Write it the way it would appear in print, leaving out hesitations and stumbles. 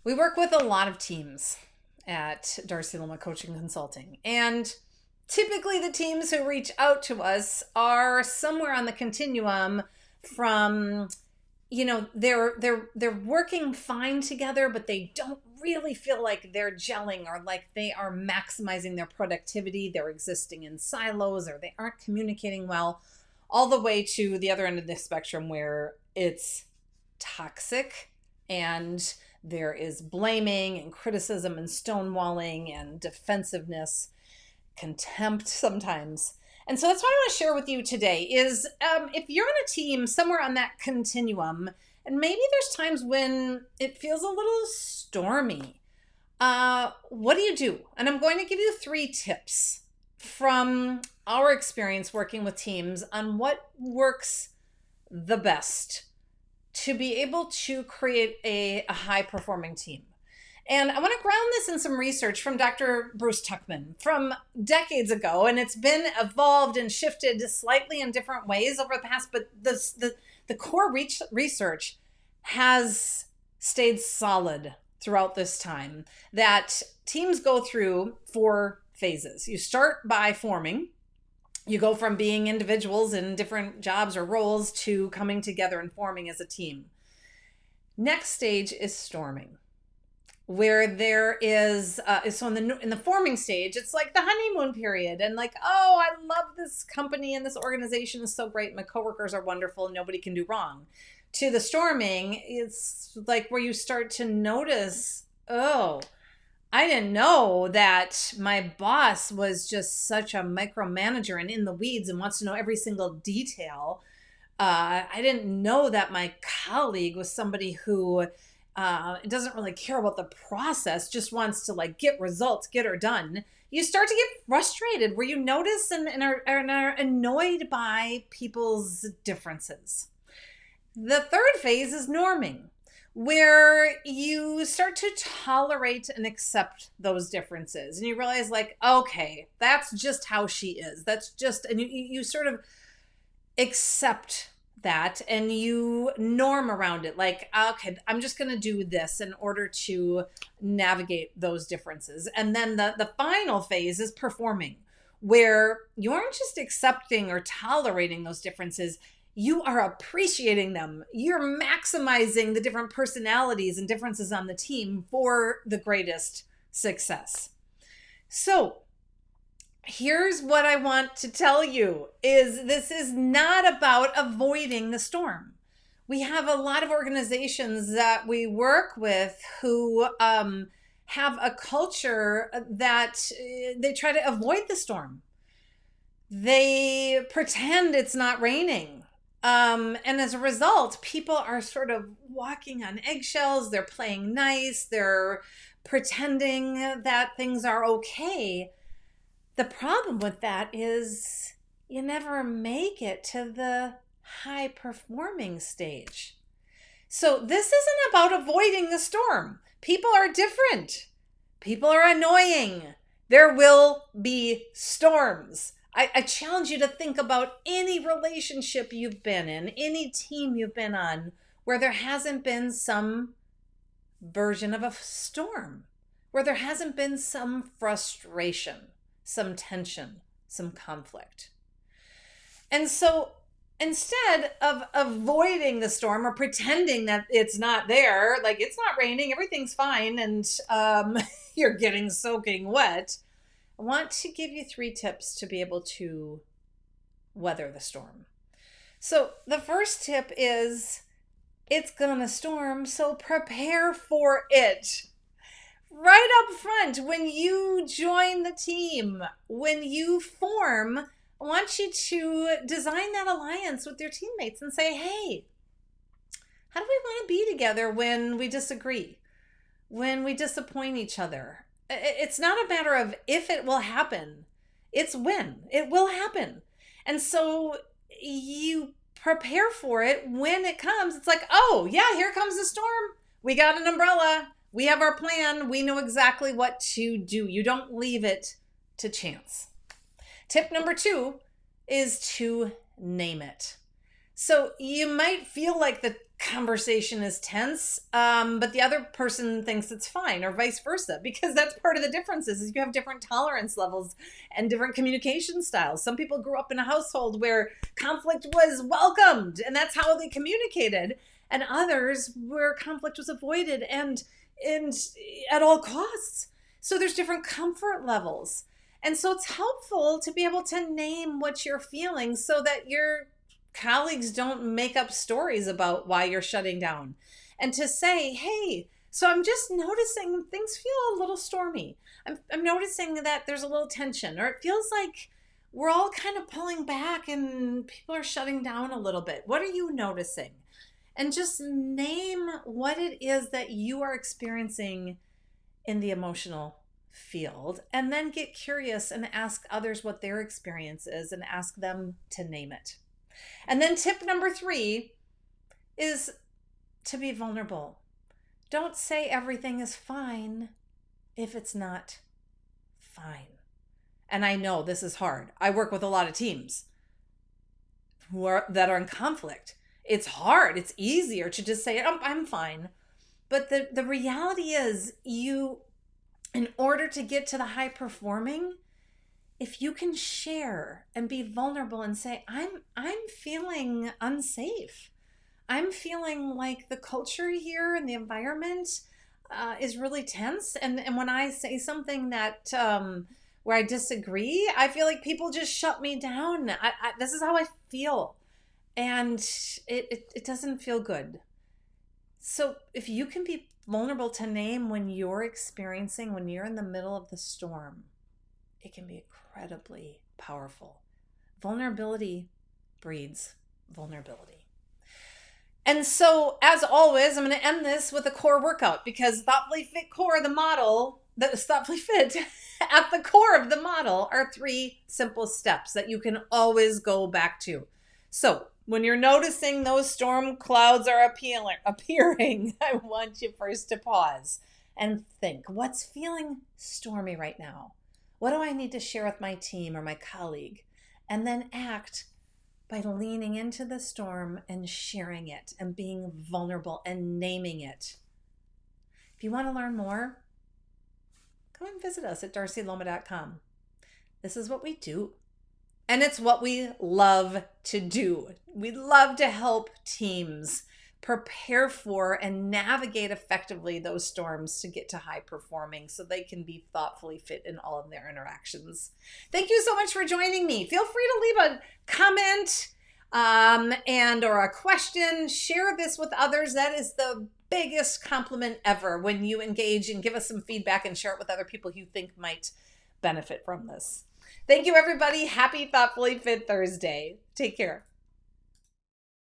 We work with a lot of teams at Darcy Loma Coaching Consulting. And typically the teams who reach out to us are somewhere on the continuum from, they're working fine together, but they don't really feel like they're gelling or like they are maximizing their productivity. They're existing in silos or they aren't communicating well, all the way to the other end of the spectrum where it's toxic and there is blaming and criticism and stonewalling and defensiveness, contempt sometimes. And so that's what I want to share with you today is if you're on a team somewhere on that continuum, and maybe there's times when it feels a little stormy, what do you do? And I'm going to give you 3 tips from our experience working with teams on what works the best to be able to create a high performing team. And I want to ground this in some research from Dr. Bruce Tuckman from decades ago. And it's been evolved and shifted slightly in different ways over the past, but the core research has stayed solid throughout this time, that teams go through 4 phases. You start by forming. You go from being individuals in different jobs or roles to coming together and forming as a team. Next stage is storming, where there is, so in the forming stage, it's like the honeymoon period and like, oh, I love this company and this organization is so great. My coworkers are wonderful and nobody can do wrong. To the storming, it's like where you start to notice, oh, I didn't know that my boss was just such a micromanager and in the weeds and wants to know every single detail. I didn't know that my colleague was somebody who doesn't really care about the process, just wants to like get results, get her done. You start to get frustrated where you notice and are annoyed by people's differences. The third phase is norming, where you start to tolerate and accept those differences. And you realize like, okay, that's just how she is. That's just, and you sort of accept that and you norm around it. Like, okay, I'm just going to do this in order to navigate those differences. And then the final phase is performing, where you aren't just accepting or tolerating those differences, you are appreciating them. You're maximizing the different personalities and differences on the team for the greatest success. So here's what I want to tell you is this is not about avoiding the storm. We have a lot of organizations that we work with who have a culture that they try to avoid the storm. They pretend it's not raining. And as a result, people are sort of walking on eggshells. They're playing nice. They're pretending that things are okay. The problem with that is you never make it to the high performing stage. So this isn't about avoiding the storm. People are different. People are annoying. There will be storms. I challenge you to think about any relationship you've been in, any team you've been on, where there hasn't been some version of a storm, where there hasn't been some frustration, some tension, some conflict. And so instead of avoiding the storm or pretending that it's not there, like it's not raining, everything's fine, and you're getting soaking wet, I want to give you 3 tips to be able to weather the storm. So the first tip is it's gonna storm, so prepare for it. Right up front, when you join the team, when you form, I want you to design that alliance with your teammates and say, hey, how do we want to be together when we disagree, when we disappoint each other? It's not a matter of if it will happen, it's when it will happen. And so you prepare for it when it comes. It's like, oh yeah, here comes the storm. We got an umbrella. We have our plan. We know exactly what to do. You don't leave it to chance. Tip number 2 is to name it. So you might feel like the conversation is tense, but the other person thinks it's fine, or vice versa, because that's part of the differences is you have different tolerance levels and different communication styles. Some people grew up in a household where conflict was welcomed and that's how they communicated, and others where conflict was avoided and at all costs. So there's different comfort levels. And so it's helpful to be able to name what you're feeling so that your colleagues don't make up stories about why you're shutting down. And to say, hey, so I'm just noticing things feel a little stormy. I'm noticing that there's a little tension, or it feels like we're all kind of pulling back and people are shutting down a little bit. What are you noticing? And just name what it is that you are experiencing in the emotional field, and then get curious and ask others what their experience is and ask them to name it. And then tip number 3 is to be vulnerable. Don't say everything is fine if it's not fine. And I know this is hard. I work with a lot of teams that are in conflict. It's hard. It's easier to just say, I'm fine. But the reality is, in order to get to the high performing, if you can share and be vulnerable and say, I'm feeling unsafe. I'm feeling like the culture here and the environment is really tense. And when I say something that where I disagree, I feel like people just shut me down. This is how I feel. And it doesn't feel good. So if you can be vulnerable to name when you're in the middle of the storm, it can be incredibly powerful. Vulnerability breeds vulnerability. And so, as always, I'm going to end this with a core workout, because Thoughtfully Fit core, the model, that is Thoughtfully Fit, at the core of the model are 3 simple steps that you can always go back to. So when you're noticing those storm clouds are appearing, I want you first to pause and think, what's feeling stormy right now? What do I need to share with my team or my colleague? And then act by leaning into the storm and sharing it and being vulnerable and naming it. If you want to learn more, come and visit us at darcyloma.com. This is what we do. And it's what we love to do. We love to help teams prepare for and navigate effectively those storms to get to high performing so they can be thoughtfully fit in all of their interactions. Thank you so much for joining me. Feel free to leave a comment and or a question. Share this with others. That is the biggest compliment ever, when you engage and give us some feedback and share it with other people you think might benefit from this. Thank you, everybody. Happy Thoughtfully Fit Thursday. Take care.